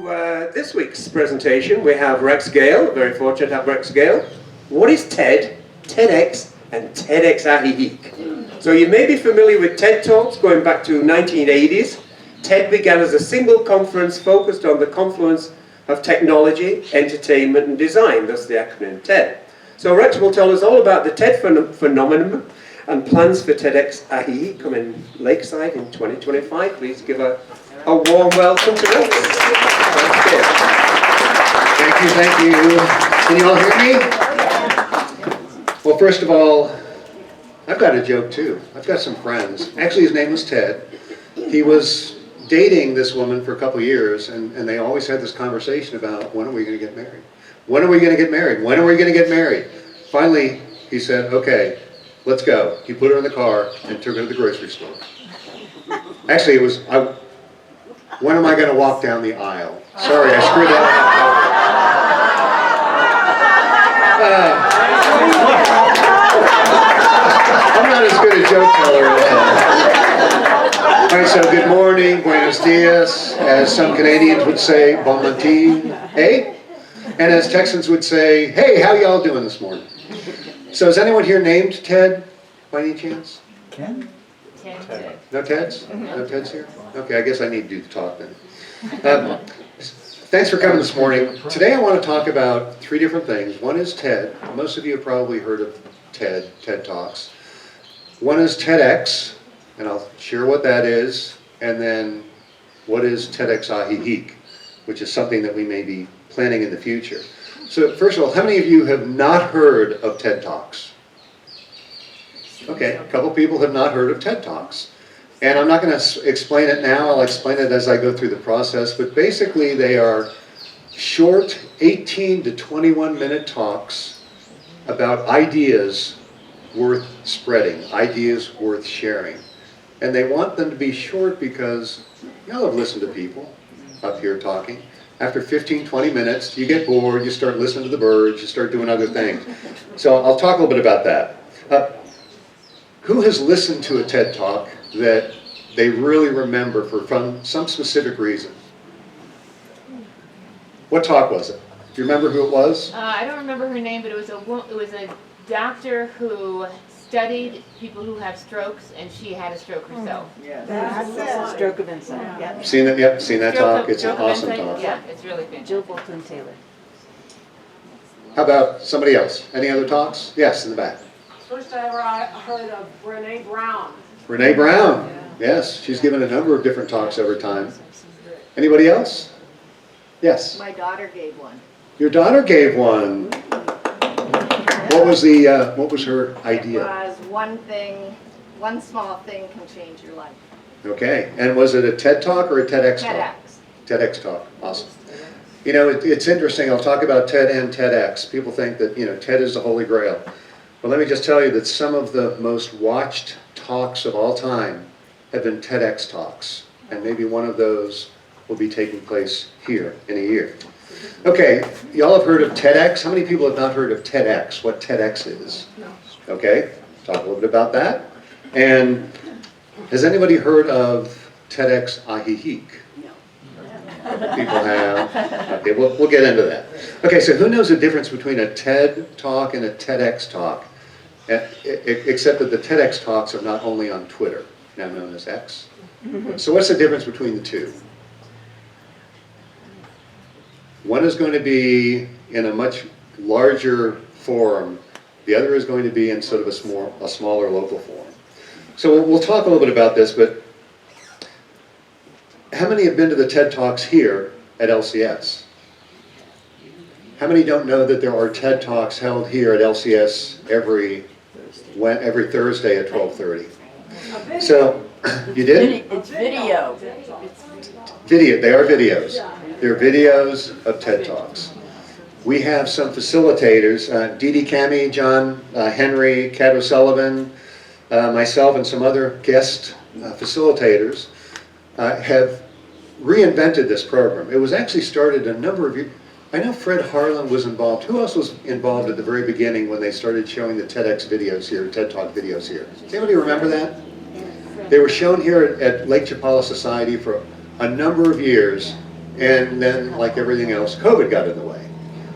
this week's presentation. We have Rex Gale, very fortunate to have Rex Gale. What is TED, TEDx, and TEDxAjijic? So you may be familiar with TED Talks going back to 1980s. TED began as a single conference focused on the confluence of technology, entertainment, and design, thus the acronym TED. So Rex will tell us all about the TED phenomenon and plans for TEDxAjijic coming Lakeside in 2025. Please give a warm welcome to Rex. Thank you. Can you all hear me? Well, first of all, I've got a joke too. I've got some friends. Actually, his name was Ted. He was dating this woman for a couple of years, and they always had this conversation about, when are we going to get married? When are we going to get married? When are we going to get married? Finally, he said, okay, let's go. He put her in the car and took her to the grocery store. Actually, it was, when am I going to walk down the aisle? Sorry, I screwed that up. I'm not as good a joke teller as all right, so good morning, buenos dias, as some Canadians would say, bon matin, hey? And as Texans would say, hey, how y'all doing this morning? So is anyone here named Ted, by any chance? Ted. No Teds? No Teds here? Okay, I guess I need to do the talk then. Thanks for coming this morning. Today I want to talk about three different things. One is TED. Most of you have probably heard of TED Talks. One is TEDx, and I'll share what that is. And then what is TEDxAjijic, which is something that we may be planning in the future. So first of all, how many of you have not heard of TED Talks? Okay, a couple people have not heard of TED Talks. And I'm not going to explain it now, I'll explain it as I go through the process, but basically they are short 18 to 21 minute talks about ideas worth spreading, ideas worth sharing. And they want them to be short because y'all have listened to people up here talking. After 15, 20 minutes, you get bored, you start listening to the birds, you start doing other things. So I'll talk a little bit about that. Who has listened to a TED Talk that they really remember for some specific reason? What talk was it? Do you remember who it was? I don't remember her name, but it was a doctor who studied people who have strokes, and she had a stroke herself. That's it. Stroke of insight. Yeah. Seen it? Yep, seen that talk. It's an awesome insight. talk. Yeah, it's really fantastic. Jill Bolton Taylor. How about somebody else? Any other talks? Yes, in the back. First I ever heard of Brene Brown. Brene Brown. Yes, she's given a number of different talks over time. Anybody else? Yes. My daughter gave one. Your daughter gave one. What was her idea? It was one small thing can change your life. Okay, and was it a TED Talk or a TEDx talk? TEDx. TEDx talk, awesome. You know, it's interesting, I'll talk about TED and TEDx. People think that, TED is the holy grail. But let me just tell you that some of the most watched talks of all time have been TEDx talks. And maybe one of those will be taking place here in a year. Okay, y'all have heard of TEDx. How many people have not heard of TEDx, what TEDx is? No. Okay, talk a little bit about that. And has anybody heard of TEDxAjijic? No. People have. Okay, we'll get into that. Okay, so who knows the difference between a TED talk and a TEDx talk? Except that the TEDx talks are not only on Twitter, now known as X. So what's the difference between the two? One is going to be in a much larger forum. The other is going to be in sort of a smaller local forum. So we'll talk a little bit about this, but how many have been to the TED Talks here at LCS? How many don't know that there are TED Talks held here at LCS every Thursday at 12:30? So, you did? It's video. Video, they are videos. They're videos of TED Talks. We have some facilitators, Dee Dee Cami, John Henry, Kat O'Sullivan, myself and some other guest facilitators have reinvented this program. It was actually started a number of years. I know Fred Harlan was involved. Who else was involved at the very beginning when they started showing the TEDx videos here, TED Talk videos here? Does anybody remember that? They were shown here at Lake Chapala Society for a number of years, And then, like everything else, COVID got in the way.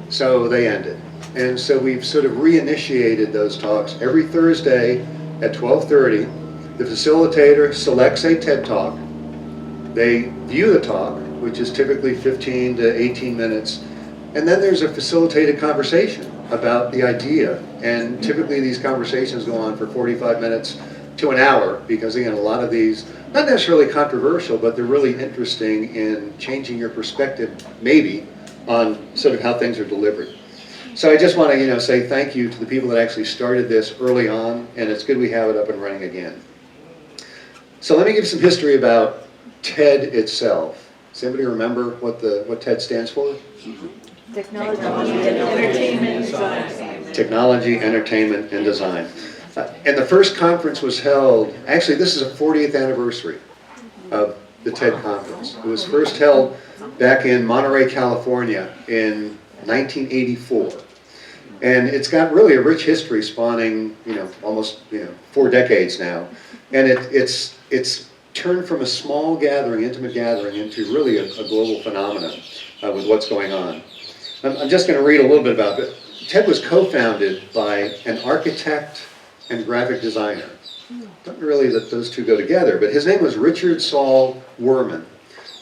So they ended. And so we've sort of reinitiated those talks every Thursday at 12:30. The facilitator selects a TED Talk. They view the talk, which is typically 15 to 18 minutes, and then there's a facilitated conversation about the idea. And typically these conversations go on for 45 minutes to an hour, because again, a lot of these, not necessarily controversial, but they're really interesting in changing your perspective, maybe, on sort of how things are delivered. So I just want to, say thank you to the people that actually started this early on, and it's good we have it up and running again. So let me give some history about TED itself. Does anybody remember what TED stands for? Technology, entertainment, design. Technology, entertainment, and design. And the first conference was held, actually this is a 40th anniversary of the TED conference. It was first held back in Monterey, California in 1984. And it's got really a rich history spanning, almost, 4 decades now. And it's turned from a small gathering, intimate gathering, into really a global phenomenon with what's going on. I'm just going to read a little bit about it. TED was co-founded by an architect and graphic designer. Not really that those two go together, but his name was Richard Saul Wurman.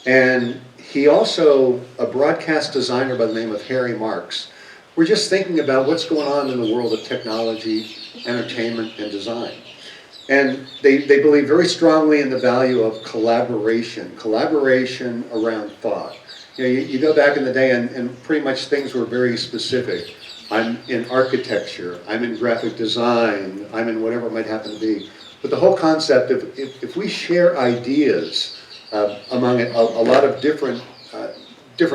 And he also, a broadcast designer by the name of Harry Marks. We're just thinking about what's going on in the world of technology, entertainment, and design. And they believe very strongly in the value of collaboration around thought. You go back in the day and pretty much things were very specific. I'm in architecture, I'm in graphic design, I'm in whatever it might happen to be. But the whole concept of if we share ideas among a lot of different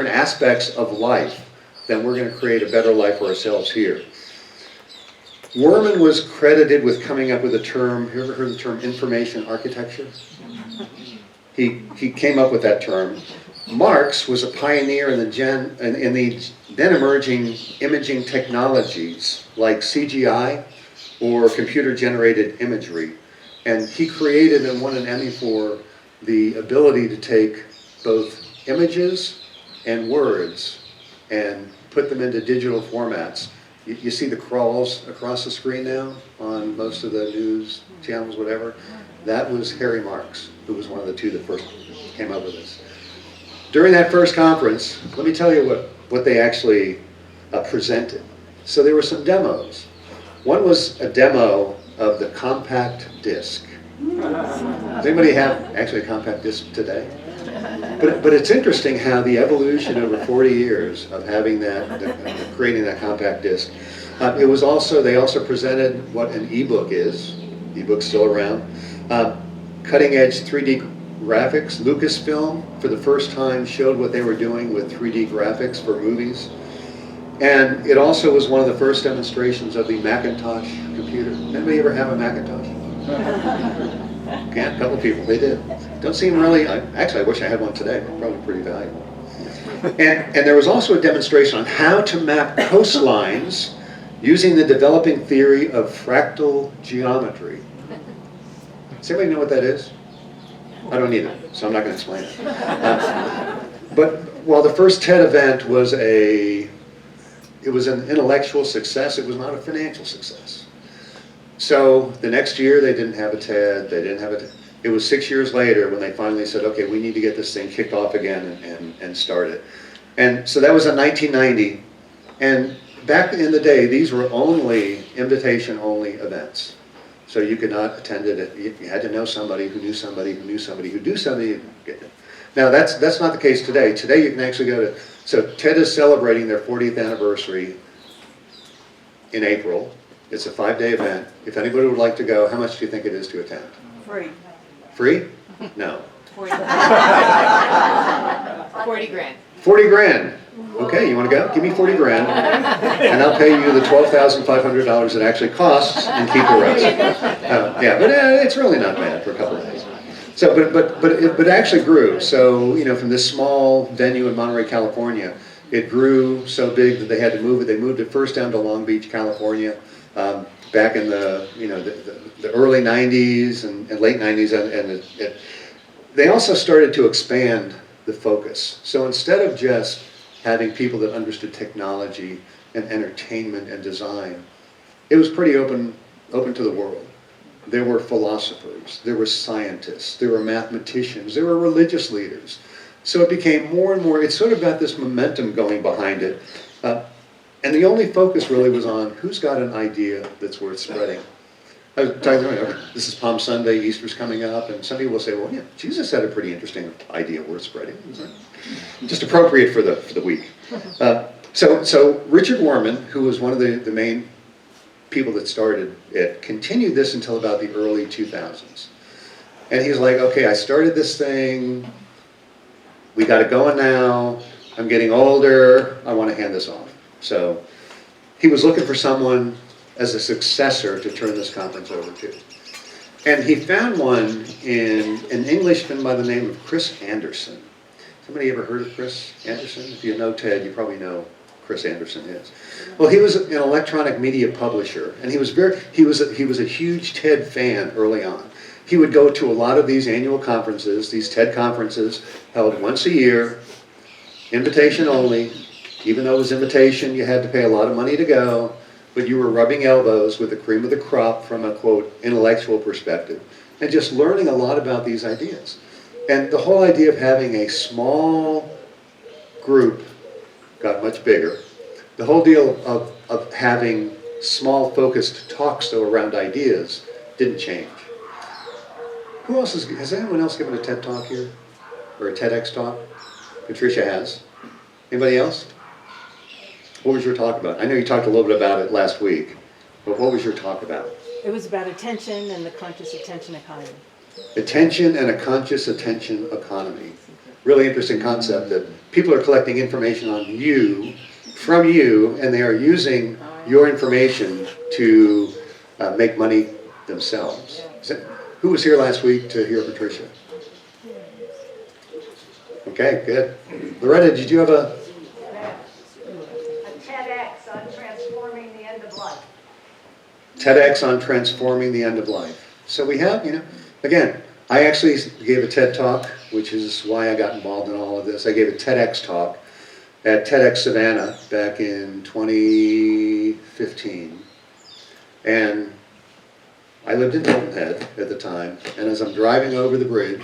aspects of life, then we're going to create a better life for ourselves here. Wurman was credited with coming up with a term. You ever heard the term information architecture? He came up with that term. Marx was a pioneer in the then emerging imaging technologies like CGI or computer-generated imagery. And he created and won an Emmy for the ability to take both images and words and put them into digital formats. You see the crawls across the screen now on most of the news channels, whatever. That was Harry Marks, who was one of the two that first came up with this. During that first conference, let me tell you what they actually presented. So there were some demos. One was a demo of the compact disc. Does anybody have actually a compact disc today? But it's interesting how the evolution over 40 years of having that, creating that compact disc. They also presented what an ebook is. Ebook's still around. Cutting edge 3D graphics. Lucasfilm, for the first time, showed what they were doing with 3D graphics for movies. And it also was one of the first demonstrations of the Macintosh computer. Anybody ever have a Macintosh? Yeah, a couple people, they did. Don't seem really, actually I wish I had one today, probably pretty valuable. And there was also a demonstration on how to map coastlines using the developing theory of fractal geometry. Does anybody know what that is? I don't either, so I'm not going to explain it. But while the first TED event was an intellectual success, it was not a financial success. So the next year they didn't have a TED, It was 6 years later when they finally said, okay, we need to get this thing kicked off again and start it. And so that was in 1990. And back in the day, these were only invitation-only events. So you could not attend it. You had to know somebody who knew somebody who knew somebody who knew somebody. Now that's not the case today. Today you can actually go to, so TED is celebrating their 40th anniversary in April. It's a 5-day event. If anybody would like to go, how much do you think it is to attend? Free. Free? No. 40 grand. 40 grand. Okay, you want to go? Give me 40 grand, and I'll pay you the $12,500 it actually costs, and keep the rest. It's really not bad for a couple of days. So, but it actually grew. So, from this small venue in Monterey, California, it grew so big that they had to move it. They moved it first down to Long Beach, California, back in the early 90s and late 90s, and they also started to expand the focus. So instead of just having people that understood technology and entertainment and design, it was pretty open to the world. There were philosophers, there were scientists, there were mathematicians, there were religious leaders. So it became more and more, it sort of got this momentum going behind it. And the only focus really was on who's got an idea that's worth spreading. I was telling them, this is Palm Sunday, Easter's coming up, and some people will say, well, yeah, Jesus had a pretty interesting idea worth spreading. Just appropriate for the week. So Richard Warman, who was one of the main people that started it, continued this until about the early 2000s. And he's like, okay, I started this thing, we got it going now, I'm getting older, I want to hand this off. So he was looking for someone as a successor to turn this conference over to. And he found one in an Englishman by the name of Chris Anderson. Somebody ever heard of Chris Anderson? If you know TED, you probably know Chris Anderson is. Well, he was an electronic media publisher, and he was a huge TED fan early on. He would go to a lot of these annual conferences, these TED conferences held once a year, invitation only. Even though it was invitation, you had to pay a lot of money to go, but you were rubbing elbows with the cream of the crop from a, quote, intellectual perspective, and just learning a lot about these ideas. And the whole idea of having a small group got much bigger. The whole deal of having small focused talks, though, around ideas didn't change. Who else has anyone else given a TED talk here? Or a TEDx talk? Patricia has. Anybody else? What was your talk about? I know you talked a little bit about it last week, but what was your talk about? It was about attention and the conscious attention economy. Attention and a conscious attention economy. Really interesting concept that people are collecting information on you, from you, and they are using your information to make money themselves. Who was here last week to hear Patricia? Okay, good. Loretta, did you have a TEDx on transforming the end of life. TEDx on transforming the end of life? So we have, again, I actually gave a TED talk, which is why I got involved in all of this. I gave a TEDx talk at TEDx Savannah back in 2015. And I lived in Hilton Head at the time, and as I'm driving over the bridge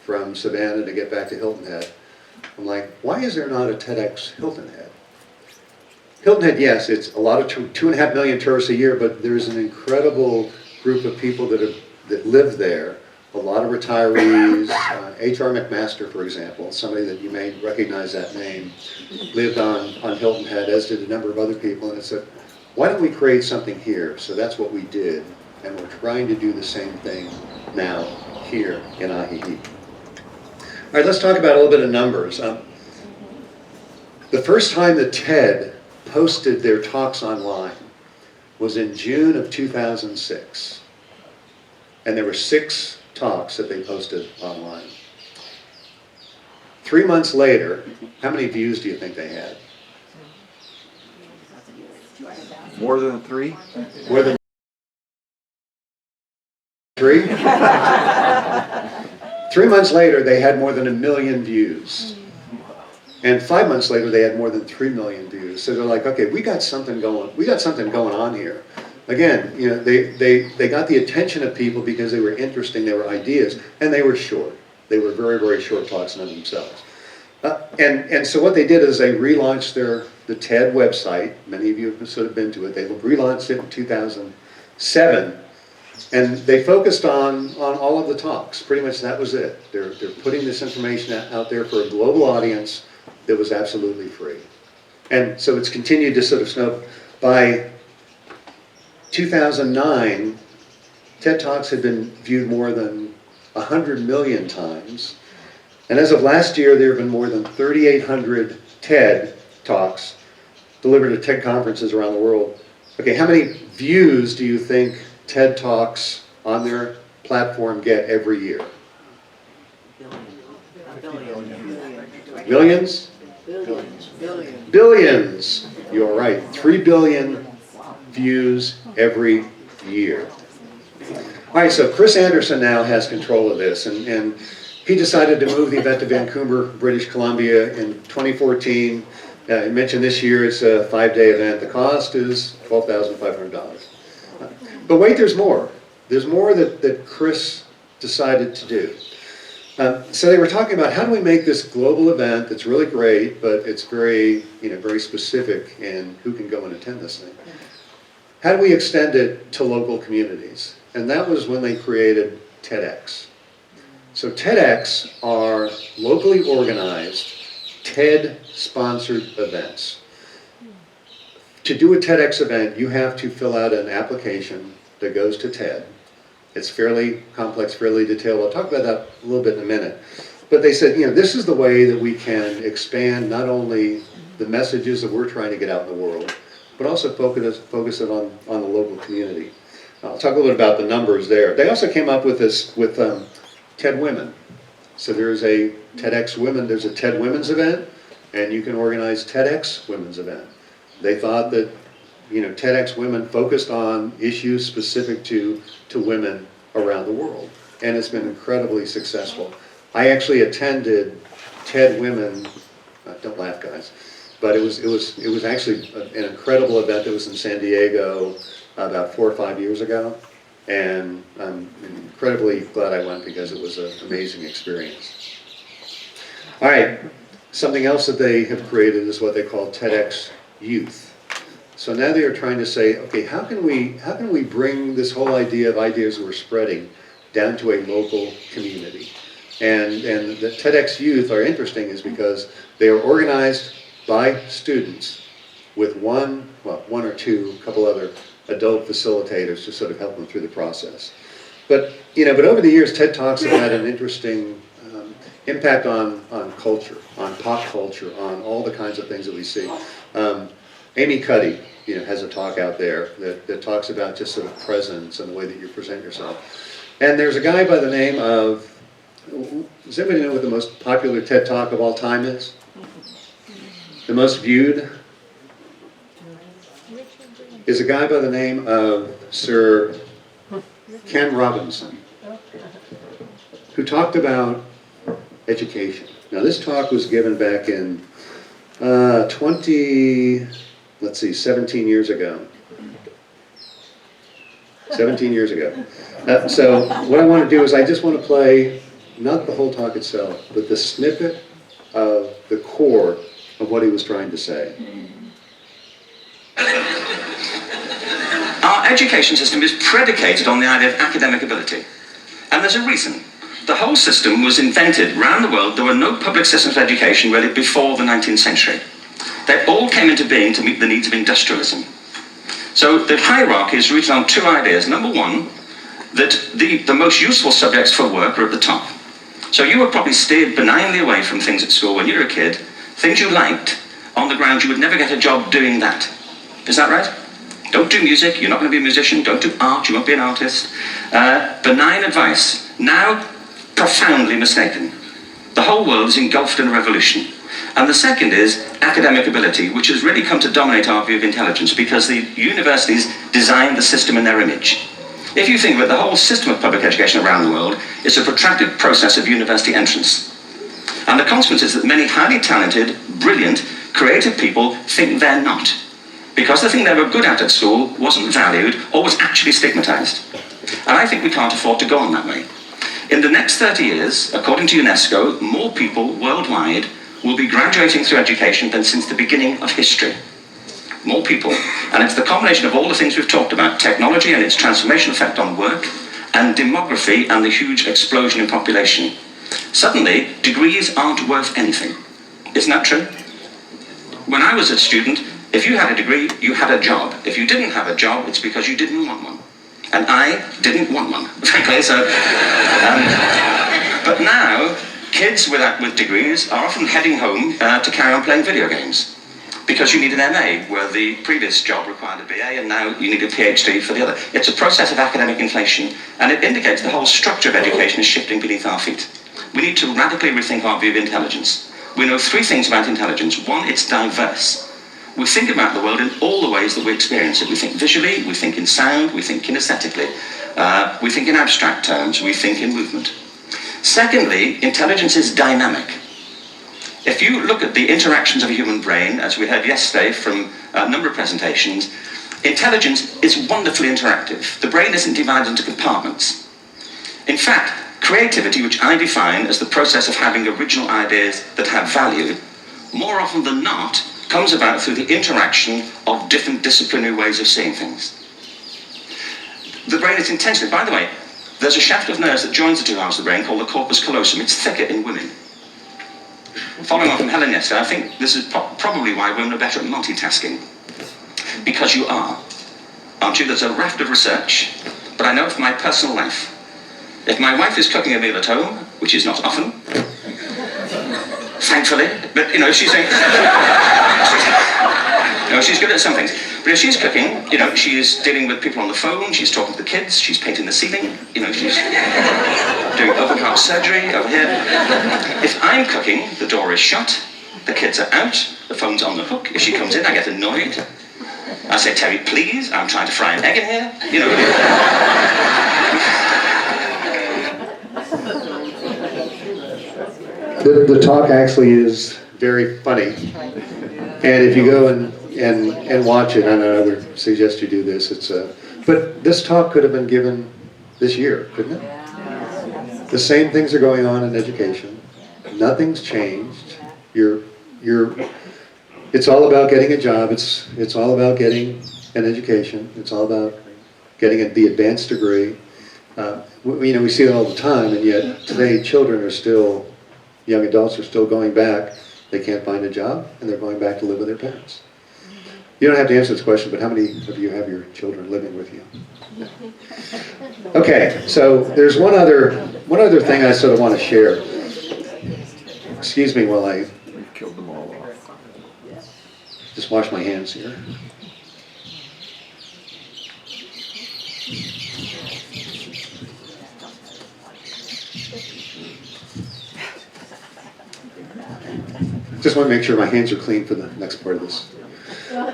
from Savannah to get back to Hilton Head, I'm like, why is there not a TEDx Hilton Head? Hilton Head, yes, it's a lot of 2.5 million tourists a year, but there's an incredible group of people that live there. A lot of retirees. H.R. McMaster, for example, somebody that you may recognize that name, lived on Hilton Head, as did a number of other people. And it said, why don't we create something here? So that's what we did. And we're trying to do the same thing now here in Ajijic. All right, let's talk about a little bit of numbers. The first time that TED posted their talks online was in June of 2006. And there were 6 talks that they posted online. 3 months later, how many views do you think they had? More than 3? More than 3? 3 months later, they had more than 1 million views. And 5 months later, they had more than 3 million views. So they're like, okay, we got something going on here. Again, they got the attention of people because they were interesting, they were ideas, and they were short. They were very, very short talks in of themselves. And so what they did is they relaunched the TED website. Many of you have sort of been to it. They relaunched it in 2007. And they focused on all of the talks. Pretty much that was it. They're putting this information out there for a global audience that was absolutely free. And so it's continued to sort of snow. By 2009, TED Talks had been viewed more than 100 million times. And as of last year, there have been more than 3,800 TED Talks delivered at TED conferences around the world. Okay, how many views do you think TED Talks on their platform get every year? Millions? Billions. You're right. 3 billion views every year. All right, so Chris Anderson now has control of this, and he decided to move the event to Vancouver, British Columbia in 2014. I mentioned this year it's a 5-day event. The cost is $12,500. But wait, there's more. There's more that Chris decided to do. So they were talking about how do we make this global event that's really great, but it's very, very specific in who can go and attend this thing. How do we extend it to local communities? And that was when they created TEDx. So TEDx are locally organized, TED-sponsored events. To do a TEDx event, you have to fill out an application that goes to TED. It's fairly complex, fairly detailed. I'll talk about that a little bit in a minute. But they said, this is the way that we can expand not only the messages that we're trying to get out in the world, but also focus it on the local community. I'll talk a little bit about the numbers there. They also came up with this with TED Women. So there's a TEDx Women, there's a TED Women's event, and you can organize TEDx Women's event. They thought that TEDx Women focused on issues specific to women around the world, and it's been incredibly successful. I actually attended TED Women. Don't laugh, guys, but it was actually an incredible event that was in San Diego about 4 or 5 years ago, and I'm incredibly glad I went because it was an amazing experience. All right, something else that they have created is what they call TEDx Youth. So now they are trying to say, okay, how can we bring this whole idea of ideas we're spreading down to a local community? And the TEDx Youth are interesting is because they are organized by students with one or two, a couple other adult facilitators to sort of help them through the process. But over the years, TED Talks have had an interesting impact on culture, on pop culture, on all the kinds of things that we see. Amy Cuddy, has a talk out there that talks about just sort of presence and the way that you present yourself. And there's a guy by the name of, does anybody know what the most popular TED Talk of all time is? The most viewed is a guy by the name of Sir Ken Robinson, who talked about education. Now this talk was given back in 17 years ago. 17 years ago. So what I want to do is I just want to play, not the whole talk itself, but the snippet of the core of what he was trying to say. Our education system is predicated on the idea of academic ability. And there's a reason. The whole system was invented around the world. There were no public systems of education really before the 19th century. They all came into being to meet the needs of industrialism. So the hierarchy is rooted on two ideas. Number one, that the most useful subjects for work are at the top. So you were probably steered benignly away from things at school when you were a kid, things you liked, on the ground you would never get a job doing that. Is that right? Don't do music, you're not going to be a musician. Don't do art, you won't be an artist. Benign advice, now profoundly mistaken. The whole world is engulfed in a revolution. And the second is academic ability, which has really come to dominate our view of intelligence because the universities designed the system in their image. If you think of it, the whole system of public education around the world is a protracted process of university entrance. And the consequence is that many highly talented, brilliant, creative people think they're not. Because the thing they were good at school wasn't valued or was actually stigmatized. And I think we can't afford to go on that way. In the next 30 years, according to UNESCO, more people worldwide will be graduating through education than since the beginning of history. More people. And it's the combination of all the things we've talked about, technology and its transformational effect on work, and demography and the huge explosion in population. Suddenly, degrees aren't worth anything. Isn't that true? When I was a student, if you had a degree, you had a job. If you didn't have a job, it's because you didn't want one. And I didn't want one, frankly, so... but now, kids with degrees are often heading home to carry on playing video games. Because you need an MA, where the previous job required a BA, and now you need a PhD for the other. It's a process of academic inflation, and it indicates the whole structure of education is shifting beneath our feet. We need to radically rethink our view of intelligence. We know three things about intelligence. One, it's diverse. We think about the world in all the ways that we experience it. We think visually, we think in sound, we think kinesthetically, we think in abstract terms, we think in movement. Secondly, intelligence is dynamic. If you look at the interactions of a human brain, as we heard yesterday from a number of presentations, intelligence is wonderfully interactive. The brain isn't divided into compartments. In fact, creativity, which I define as the process of having original ideas that have value, more often than not, comes about through the interaction of different disciplinary ways of seeing things. The brain is intensely, by the way, there's a shaft of nerves that joins the two halves of the brain called the corpus callosum. It's thicker in women. Following on from Helen yesterday, I think this is probably why women are better at multitasking. Because you are. Aren't you? There's a raft of research, but I know from my personal life. If my wife is cooking a meal at home, which is not often, thankfully, but you know, she's good at some things. But if she's cooking, you know, she is dealing with people on the phone, she's talking to the kids, she's painting the ceiling, you know, she's doing open heart surgery over here. If I'm cooking, the door is shut, the kids are out, the phone's on the hook. If she comes in, I get annoyed. I say, Terry, please, I'm trying to fry an egg in here, you know. The talk actually is very funny. And if you go and watch it, I would suggest you do this. But this talk could have been given this year, couldn't it? The same things are going on in education. Nothing's changed. It's all about getting a job. It's all about getting an education. It's all about getting the advanced degree. We see it all the time, and yet today young adults are still going back. They can't find a job, and they're going back to live with their parents. You don't have to answer this question, but how many of you have your children living with you? Okay, so there's one other thing I sort of want to share. Excuse me while I Killed them all off. just wash my hands here. Just want to make sure my hands are clean for the next part of this.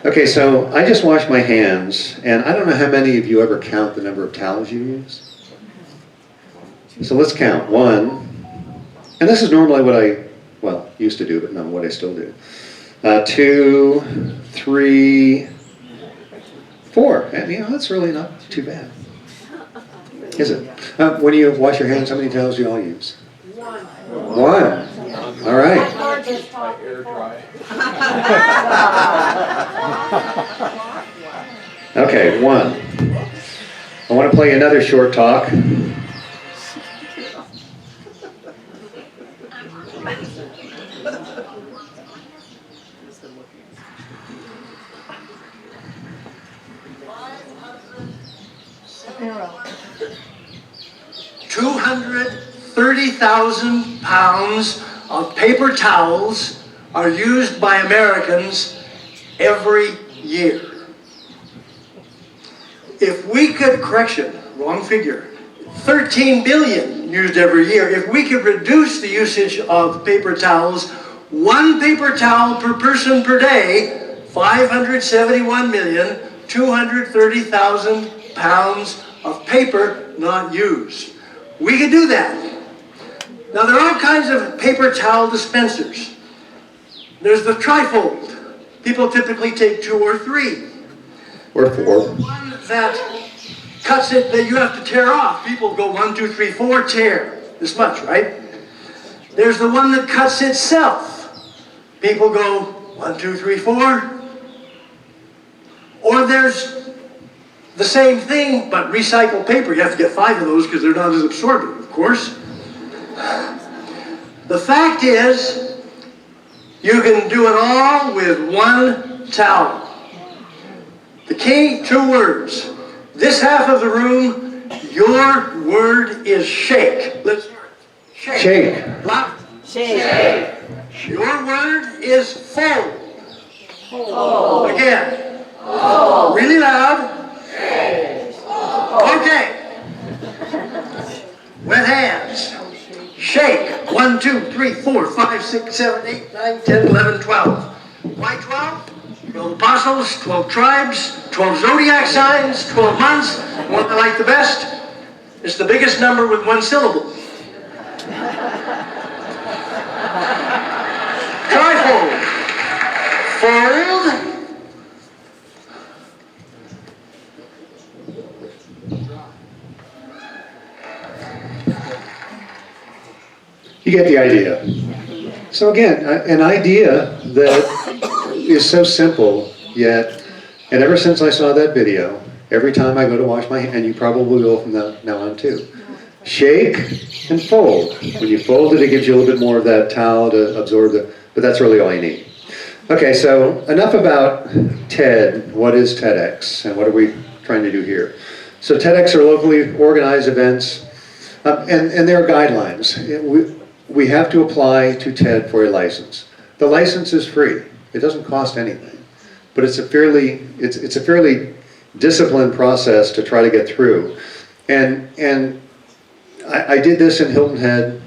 Okay, so I just washed my hands, and I don't know how many of you ever count the number of towels you use. So let's count. 1, and this is normally what I, used to do, but not what I still do. 2, 3, 4, and that's really not too bad, is it? When you wash your hands, how many towels do you all use? 1. All right. Air dry. Okay, 1. I want to play another short talk. £230,000 of paper towels are used by Americans every year. If we could, wrong figure, 13 billion used every year. If we could reduce the usage of paper towels, 1 paper towel per person per day, 571,230,000 pounds of paper not used. We could do that. Now there are all kinds of paper towel dispensers. There's the trifold. People typically take 2 or 3. Or 4. One that cuts it that you have to tear off. People go 1, 2, 3, 4, tear. This much, right? There's the one that cuts itself. People go 1, 2, 3, 4. Or there's the same thing, but recycled paper. You have to get 5 of those because they're not as absorbent, of course. The fact is, you can do it all with 1 towel. The key, 2 words. This half of the room, your word is shake. Let's hear it. Shake. Loud. Shake. Your word is fold. Fold. Again. Fold. Really loud. Shake. Okay. With hands. Shake. 1, 2, 3, 4, 5, 6, 7, 8, 9, 10, 11, 12. Why 12? 12 apostles, 12 tribes, 12 zodiac signs, 12 months. One I like the best. It's the biggest number with 1 syllable. Trifold. Fold. You get the idea. So again, an idea that is so simple, yet, and ever since I saw that video, every time I go to wash my hands, and you probably will from now on too, shake and fold. When you fold it, it gives you a little bit more of that towel to absorb the, but that's really all you need. Okay, so enough about TED. What is TEDx, and what are we trying to do here? So TEDx are locally organized events, and there are guidelines. We have to apply to TED for a license. The license is free. It doesn't cost anything, but it's a fairly disciplined process to try to get through. And I did this in Hilton Head,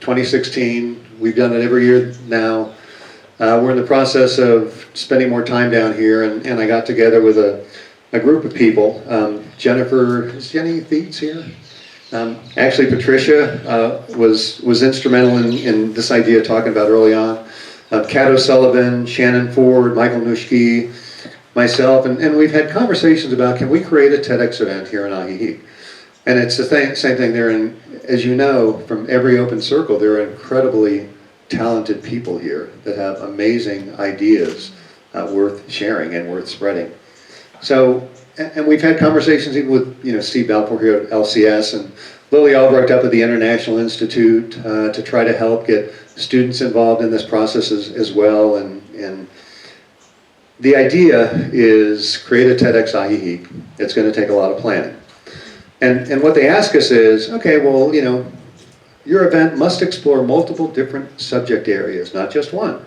2016. We've done it every year now. We're in the process of spending more time down here, and I got together with a group of people. Jennifer, is Jenny Theets here? Actually, Patricia was instrumental in this idea talking about early on. Kat O'Sullivan, Shannon Ford, Michael Nuschke, myself, and we've had conversations about, can we create a TEDx event here in Ajijic? And it's the same thing there. And as you know, from every open circle, there are incredibly talented people here that have amazing ideas worth sharing and worth spreading. So, and we've had conversations even with Steve Balfour here at LCS and Lily Albrecht up at the International Institute to try to help get students involved in this process as well. And the idea is create a TEDxAjijic. It's going to take a lot of planning. And what they ask us is, okay, well, your event must explore multiple different subject areas, not just one.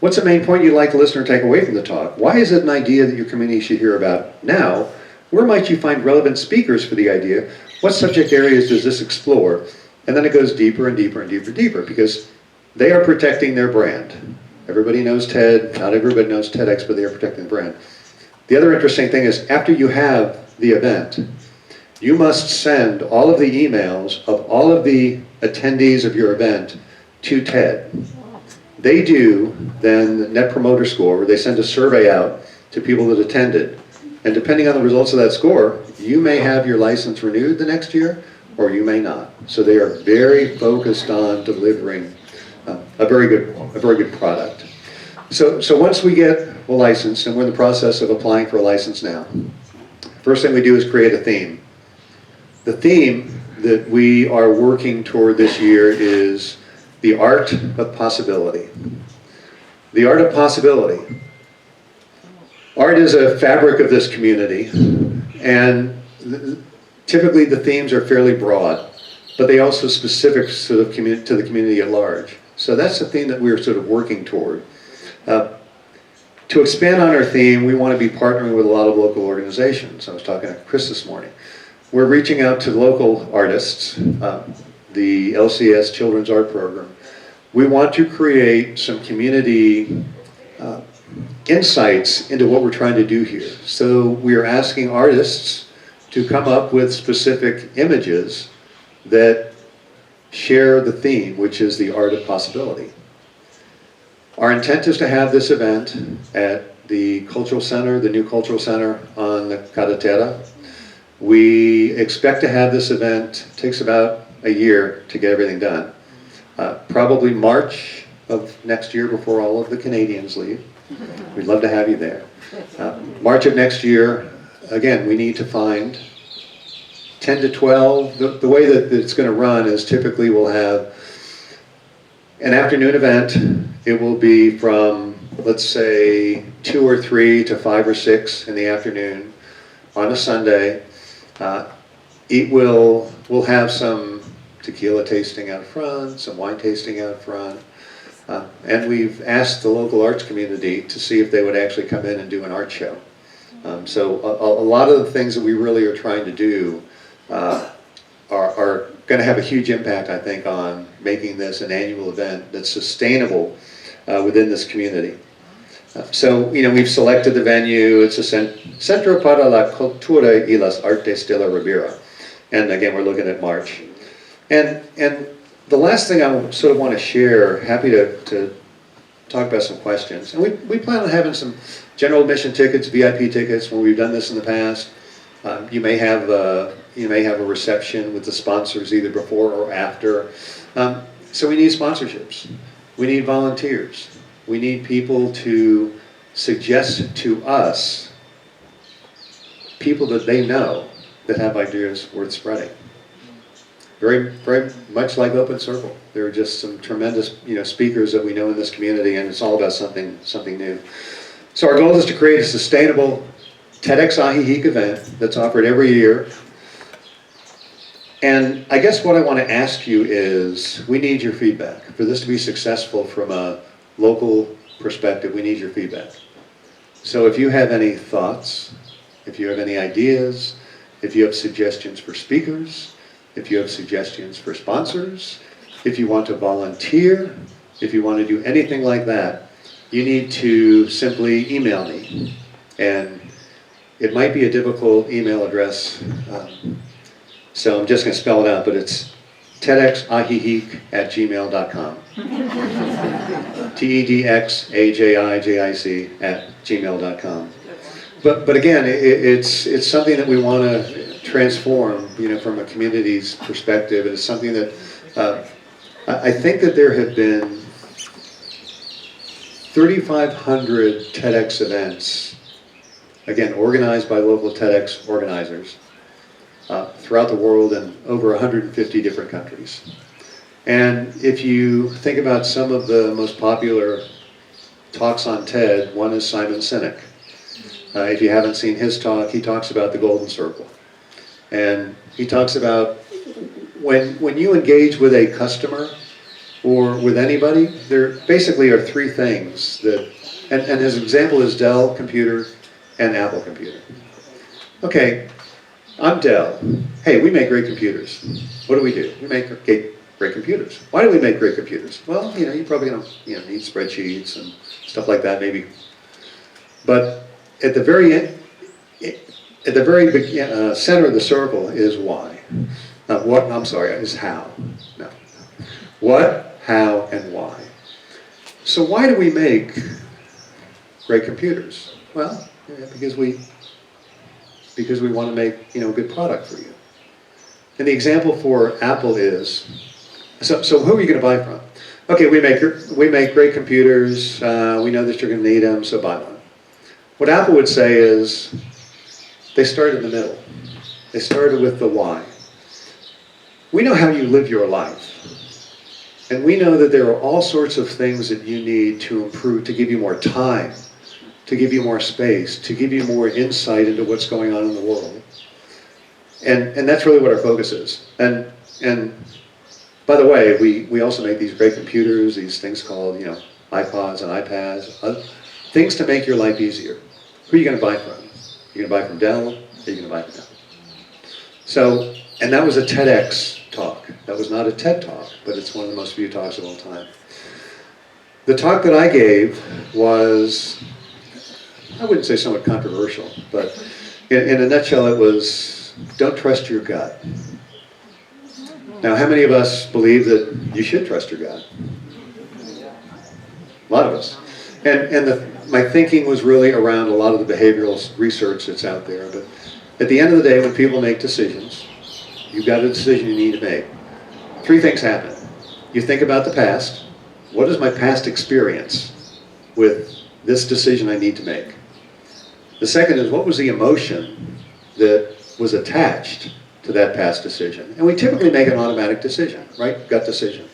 What's the main point you'd like the listener to take away from the talk? Why is it an idea that your community should hear about now? Where might you find relevant speakers for the idea? What subject areas does this explore? And then it goes deeper and deeper and deeper and deeper, because they are protecting their brand. Everybody knows TED, not everybody knows TEDx, but they are protecting the brand. The other interesting thing is, after you have the event, you must send all of the emails of all of the attendees of your event to TED. They do then the Net Promoter Score, where they send a survey out to people that attended. And depending on the results of that score, you may have your license renewed the next year, or you may not. So they are very focused on delivering a very good product. So once we get a license, and we're in the process of applying for a license now, first thing we do is create a theme. The theme that we are working toward this year is the art of possibility. The art of possibility. Art is a fabric of this community, and typically the themes are fairly broad, but they also specific to the community at large. So that's the theme that we're sort of working toward. To expand on our theme, we want to be partnering with a lot of local organizations. I was talking to Chris this morning. We're reaching out to local artists, the LCS Children's Art Program. We want to create some community insights into what we're trying to do here. So we are asking artists to come up with specific images that share the theme, which is the art of possibility. Our intent is to have this event at the Cultural Center, the new Cultural Center on the Carretera. We expect to have this event, it takes about a year to get everything done. Probably March of next year, before all of the Canadians leave. We'd love to have you there. March of next year, again, we need to find 10 to 12. The way that it's going to run is typically we'll have an afternoon event. It will be from, let's say, 2 or 3 to 5 or 6 in the afternoon on a Sunday. We'll have some tequila tasting out front, some wine tasting out front. And we've asked the local arts community to see if they would actually come in and do an art show. So a lot of the things that we really are trying to do are going to have a huge impact, I think, on making this an annual event that's sustainable within this community. So, we've selected the venue. It's a Centro para la Cultura y las Artes de la Ribera. And again, we're looking at March. And the last thing I sort of want to share, happy to talk about some questions. And we plan on having some general admission tickets, VIP tickets, when we've done this in the past. You may have a reception with the sponsors either before or after. So we need sponsorships. We need volunteers. We need people to suggest to us people that they know that have ideas worth spreading. Very, very much like Open Circle. There are just some tremendous, speakers that we know in this community, and it's all about something new. So our goal is to create a sustainable TEDxAjijic event that's offered every year. And I guess what I want to ask you is, we need your feedback. For this to be successful from a local perspective, we need your feedback. So if you have any thoughts, if you have any ideas, if you have suggestions for speakers, if you have suggestions for sponsors, if you want to volunteer, if you want to do anything like that, you need to simply email me. And it might be a difficult email address, so I'm just going to spell it out, but it's TEDxAjijic@gmail.com. TEDxAjijic@gmail.com. But again, it's something that we want to transform, from a community's perspective. It's something that I think that there have been 3,500 TEDx events, again, organized by local TEDx organizers throughout the world in over 150 different countries. And if you think about some of the most popular talks on TED, one is Simon Sinek. If you haven't seen his talk, he talks about the golden circle. And he talks about when you engage with a customer or with anybody, there basically are three things that, and his example is Dell computer and Apple computer. Okay, I'm Dell. Hey, we make great computers. What do? We make great computers. Why do we make great computers? Well, you probably don't need spreadsheets and stuff like that, maybe. But at the very end, at the very center of the circle is why. Is how. No. What, how, and why. So why do we make great computers? Well, because we want to make a good product for you. And the example for Apple is, so who are you going to buy from? Okay, we make great computers. We know that you're going to need them, so buy one. What Apple would say is, they start in the middle. They started with the why. We know how you live your life. And we know that there are all sorts of things that you need to improve, to give you more time, to give you more space, to give you more insight into what's going on in the world. And that's really what our focus is. And by the way, we also make these great computers, these things called, iPods and iPads, things to make your life easier. Who are you going to buy from? You're going to buy from Dell, or you're going to buy from Dell. So, and that was a TEDx talk. That was not a TED talk, but it's one of the most viewed talks of all time. The talk that I gave was, I wouldn't say somewhat controversial, but in a nutshell it was, don't trust your gut. Now, how many of us believe that you should trust your gut? A lot of us. And my thinking was really around a lot of the behavioral research that's out there. But at the end of the day, when people make decisions, you've got a decision you need to make. Three things happen. You think about the past. What is my past experience with this decision I need to make? The second is, what was the emotion that was attached to that past decision? And we typically make an automatic decision, right? Gut decision.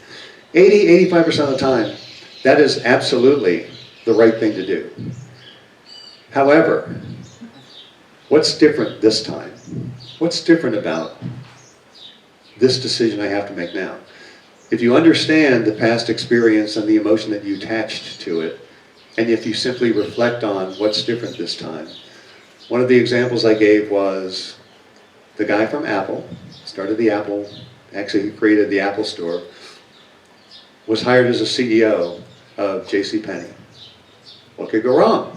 85% of the time, that is absolutely the right thing to do. However, what's different this time? What's different about this decision I have to make now? If you understand the past experience and the emotion that you attached to it, and if you simply reflect on what's different this time, one of the examples I gave was the guy from Apple, started the Apple, actually created the Apple Store, was hired as a CEO of JCPenney. What could go wrong?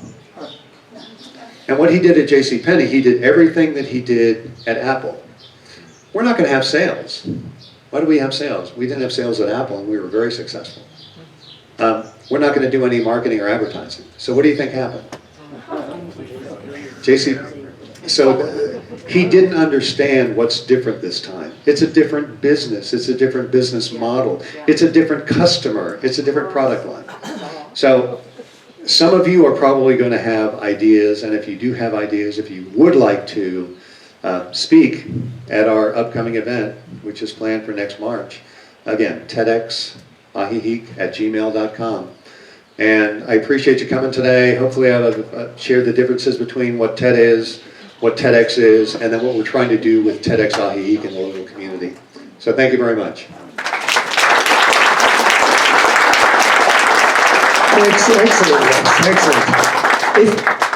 And what he did at JCPenney, he did everything that he did at Apple. We're not going to have sales. Why do we have sales? We didn't have sales at Apple, and we were very successful. We're not going to do any marketing or advertising. So what do you think happened? JC, so he didn't understand what's different this time. It's a different business. It's a different business model. It's a different customer. It's a different product line. So some of you are probably going to have ideas, and if you do have ideas, if you would like to speak at our upcoming event, which is planned for next March, again, TEDxAjijic@gmail.com. And I appreciate you coming today. Hopefully I've shared the differences between what TED is, what TEDx is, and then what we're trying to do with TEDxAjijic in the local community. So thank you very much. Excellent.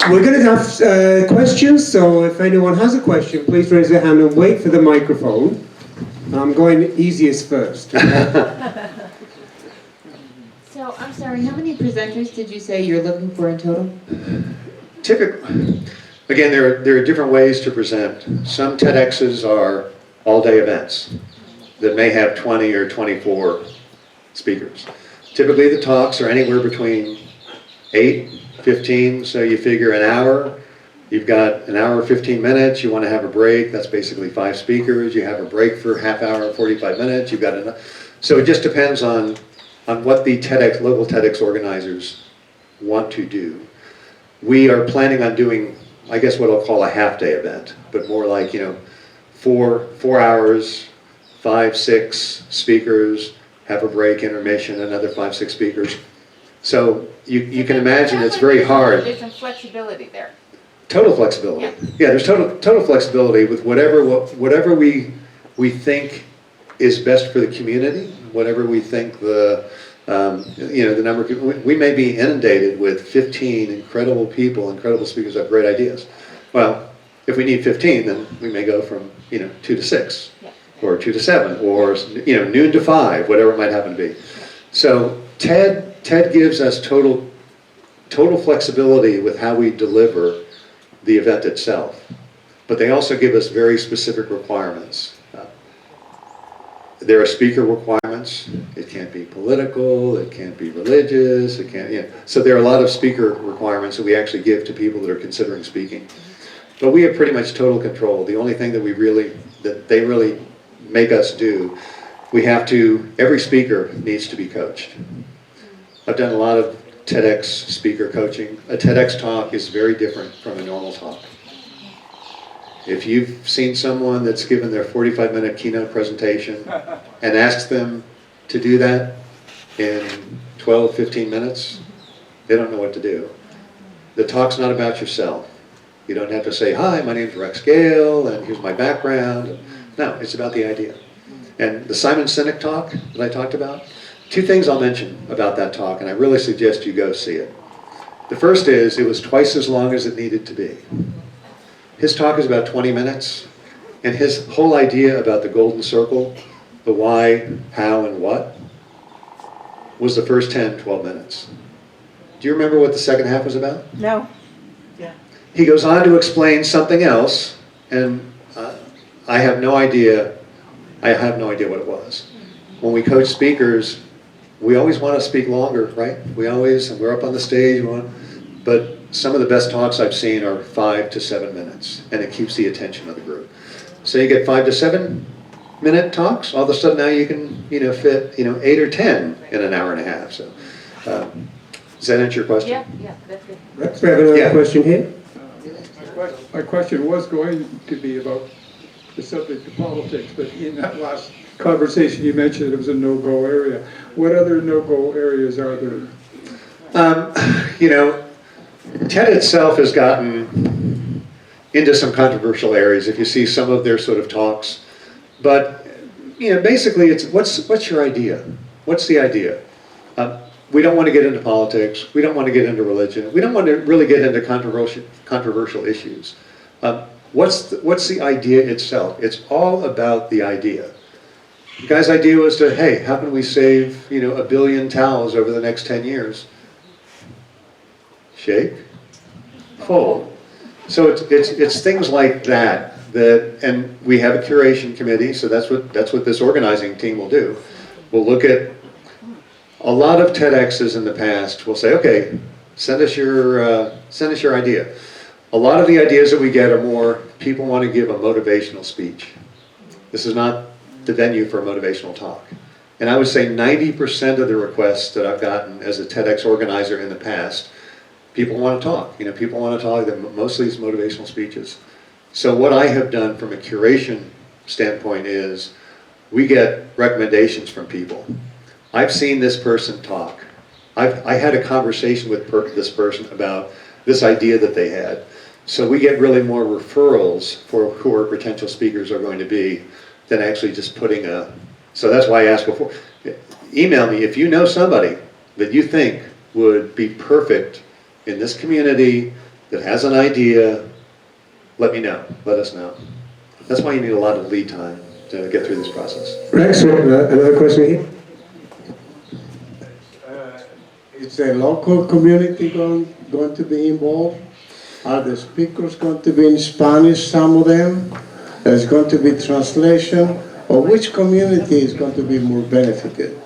We're going to have questions, so if anyone has a question, please raise your hand and wait for the microphone. I'm going easiest first. So, I'm sorry, how many presenters did you say you're looking for in total? Typically, again, there are different ways to present. Some TEDx's are all-day events that may have 20 or 24 speakers. Typically, the talks are anywhere between 8, 15, so you figure an hour. You've got an hour, 15 minutes. You want to have a break. That's basically 5 speakers. You have a break for half hour, 45 minutes. You've got enough. So it just depends on what the TEDx, local TEDx organizers want to do. We are planning on doing, I guess, what I'll call a half-day event, but more like, 4 hours, 5, 6 speakers, have a break, intermission, another 5, 6 speakers. So you can imagine it's very hard. There's some flexibility there. Total flexibility. Yeah, there's total flexibility with whatever we think is best for the community, whatever we think the number. We may be inundated with 15 incredible people, incredible speakers who have great ideas. Well, if we need 15, then we may go from 2 to 6, or 2 to 7, or noon to 5, whatever it might happen to be. So TED gives us total flexibility with how we deliver the event itself, but they also give us very specific requirements. There are speaker requirements. It can't be political, it can't be religious, it can't, so there are a lot of speaker requirements that we actually give to people that are considering speaking. But we have pretty much total control. The only thing that they really make us do, every speaker needs to be coached. I've done a lot of TEDx speaker coaching. A TEDx talk is very different from a normal talk. If you've seen someone that's given their 45-minute keynote presentation and asked them to do that in 12, 15 minutes, they don't know what to do. The talk's not about yourself. You don't have to say, hi, my name's Rex Gale, and here's my background. No, it's about the idea. And the Simon Sinek talk that I talked about, 2 things I'll mention about that talk, and I really suggest you go see it. The first is, it was twice as long as it needed to be. His talk is about 20 minutes, and his whole idea about the golden circle, the why, how, and what, was the first 10, 12 minutes. Do you remember what the second half was about? No. He goes on to explain something else, and I have no idea what it was. When we coach speakers, we always want to speak longer, right? We're up on the stage, but some of the best talks I've seen are 5 to 7 minutes, and it keeps the attention of the group. So you get 5 to 7 minute talks, all of a sudden now you can fit 8 or 10 in an hour and a half. So does that answer your question? Yeah, that's good. Rex, we have another question here. My question was going to be about the subject of politics, but in that last conversation you mentioned it was a no-go area. What other no-go areas are there? TED itself has gotten into some controversial areas if you see some of their sort of talks. But basically it's what's your idea? What's the idea? We don't want to get into politics. We don't want to get into religion. We don't want to really get into controversial issues. What's the idea itself? It's all about the idea. The guy's idea was to, hey, how can we save 1 billion towels over the next 10 years? Shake, fold. So it's things like that that, and we have a curation committee, so that's what this organizing team will do. We'll look at a lot of TEDx's in the past. We'll say, okay, send us your idea. A lot of the ideas that we get are more, people want to give a motivational speech. This is not the venue for a motivational talk. And I would say 90% of the requests that I've gotten as a TEDx organizer in the past, people want to talk. You know, people want to talk, mostly it's motivational speeches. So what I have done from a curation standpoint is, we get recommendations from people. I've seen this person talk. I had a conversation with this person about this idea that they had. So we get really more referrals for who our potential speakers are going to be than actually just putting a, so that's why I asked before. Email me if you know somebody that you think would be perfect in this community, that has an idea, let me know, let us know. That's why you need a lot of lead time to get through this process. Rex, another question here. Is the local community going to be involved? Are the speakers going to be in Spanish, some of them? There's going to be translation? Or which community is going to be more benefited?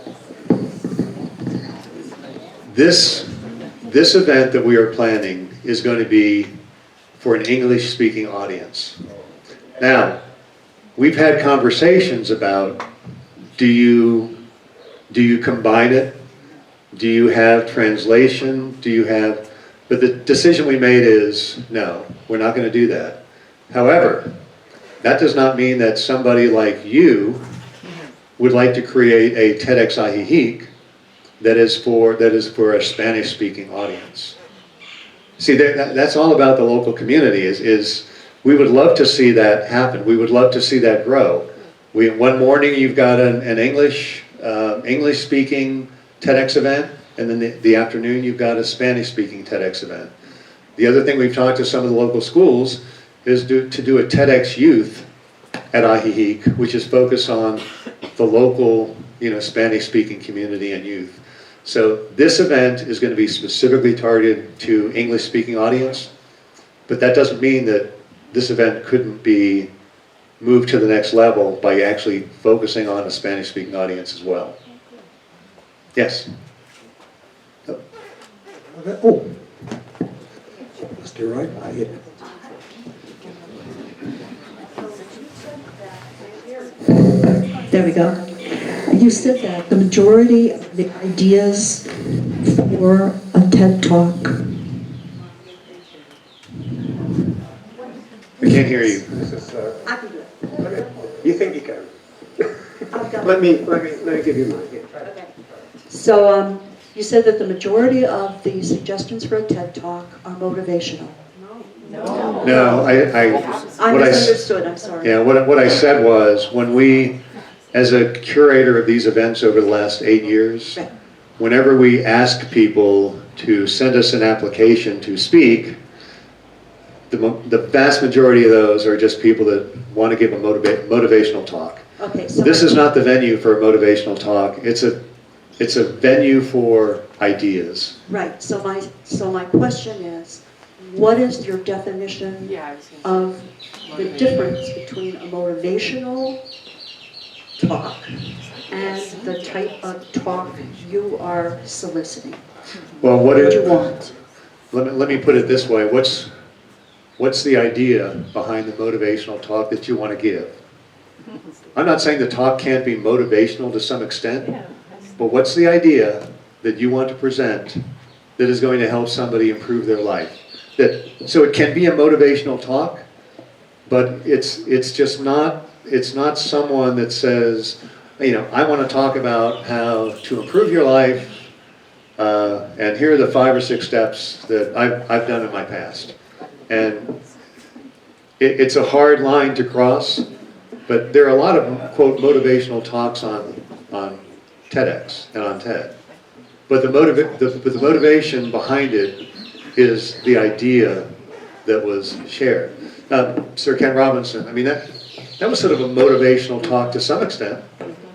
This event that we are planning is going to be for an English-speaking audience. Now, we've had conversations about, do you combine it? Do you have translation? But the decision we made is, no, we're not going to do that. However, that does not mean that somebody like you would like to create a TEDxAjijic that is for a Spanish-speaking audience. See, that's all about the local community. Is we would love to see that happen. We would love to see that grow. One morning you've got an English-speaking TEDx event, and then the afternoon you've got a Spanish-speaking TEDx event. The other thing we've talked to some of the local schools is to do a TEDx Youth at Ajijic, which is focused on the local, Spanish-speaking community and youth. So this event is going to be specifically targeted to English-speaking audience, but that doesn't mean that this event couldn't be moved to the next level by actually focusing on a Spanish-speaking audience as well. Yes? Oh, Mr. Right by here. There we go. You said that the majority of the ideas for a TED Talk. I can't hear you. I can do it. You think you can? Let me give you mine. Here. Okay. So you said that the majority of the suggestions for a TED Talk are motivational. No, I misunderstood, I'm sorry. Yeah, what I said was, when we, as a curator of these events over the last 8 years, Right. whenever we ask people to send us an application to speak, the vast majority of those are just people that want to give a motivational talk. Okay, so This is not the venue for a motivational talk. It's a venue for ideas. right. So my question is, what is your definition of the difference between a motivational talk and the type of talk you are soliciting? Well, What do you want? Let me put it this way. What's the idea behind the motivational talk that you want to give? I'm not saying the talk can't be motivational to some extent, but what's the idea that you want to present that is going to help somebody improve their life? So it can be a motivational talk, but it's just not, it's not someone that says, I want to talk about how to improve your life, and here are the 5 or 6 steps that I've done in my past. And it's a hard line to cross, but there are a lot of, quote, motivational talks on TEDx and on TED. But the motivation behind it is the idea that was shared. Sir Ken Robinson, that was sort of a motivational talk to some extent,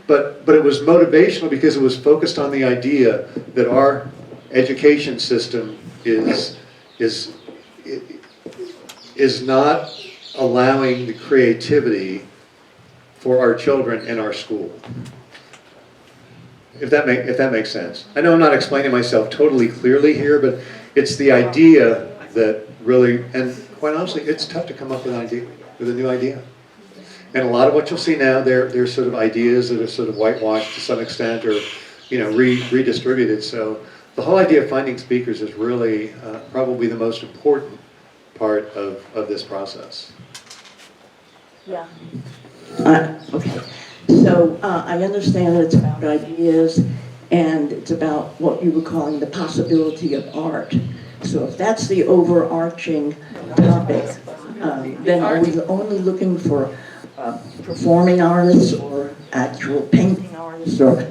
but it was motivational because it was focused on the idea that our education system is not allowing the creativity for our children in our school. If that makes sense. I know I'm not explaining myself totally clearly here, but it's the idea that really, and quite honestly, it's tough to come up with a new idea. And a lot of what you'll see now, they're sort of ideas that are sort of whitewashed to some extent, or redistributed. So the whole idea of finding speakers is really probably the most important part of this process. Yeah. Okay. So I understand that it's about ideas, and it's about what you were calling the possibility of art. So if that's the overarching topic, then are we only looking for performing artists or actual painting artists? Or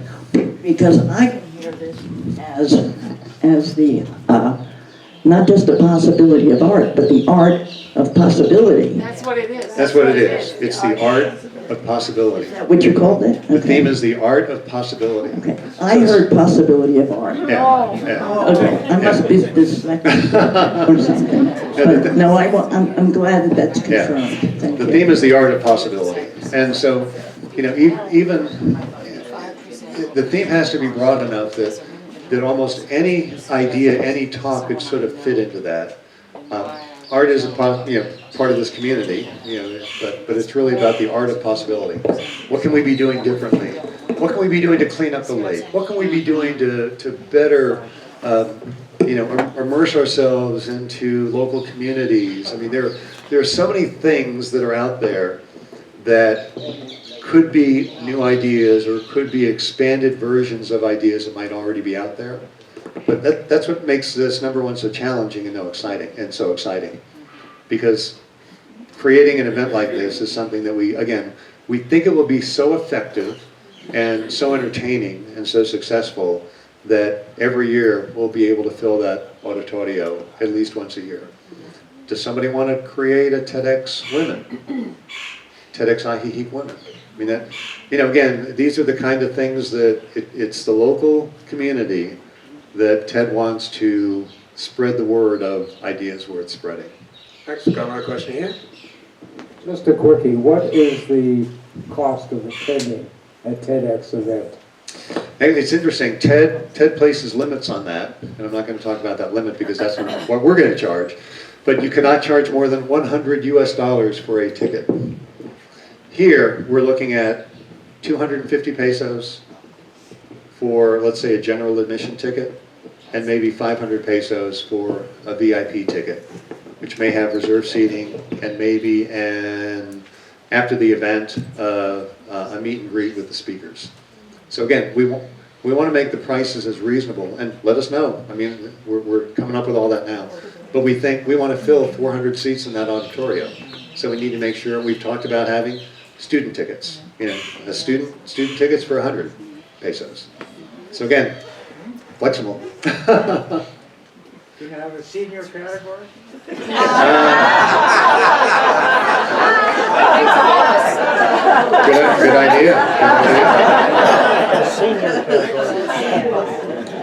because I can hear this as the not just the possibility of art, but the art of possibility. That's what it is. That's what it is. It's the art of possibility. Is that what you called it? The theme is the art of possibility. Okay. I heard possibility of art. Yeah. Okay, I must be dyslexic or something. But no, I'm glad that that's confirmed. Thank The you. theme is the art of possibility. And so, even the theme has to be broad enough that almost any idea, any talk could sort of fit into that. Art is part of this community, but it's really about the art of possibility. What can we be doing differently? What can we be doing to clean up the lake? What can we be doing to better, immerse ourselves into local communities? I mean, there are so many things that are out there that could be new ideas or could be expanded versions of ideas that might already be out there. But that's what makes this, number one, so challenging and so exciting. Because creating an event like this is something that we think it will be so effective and so entertaining and so successful that every year we'll be able to fill that auditorio at least once a year. Does somebody want to create a TEDx Women? TEDxAjijic Women? I mean, again, these are the kind of things that it's the local community that TED wants to spread the word of ideas worth spreading. Thanks. Got another question here. Just a quickie, what is the cost of attending a TEDx event? Hey, it's interesting. TED places limits on that, and I'm not going to talk about that limit because that's not what we're going to charge. But you cannot charge more than $100 US for a ticket. Here, we're looking at 250 pesos for, let's say, a general admission ticket, and maybe 500 pesos for a VIP ticket, which may have reserved seating and maybe after the event, a meet and greet with the speakers. So again, we want to make the prices as reasonable, and let us know. I mean, we're coming up with all that now. But we think we want to fill 400 seats in that auditorium. So we need to make sure, we've talked about having student tickets. Student tickets for 100 pesos. So again, flexible. Do you have a senior category? Good idea.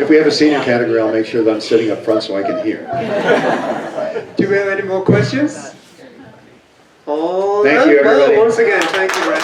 If we have a senior category, I'll make sure that I'm sitting up front so I can hear. Do we have any more questions? Thank you, everybody. Once again, thank you, Red.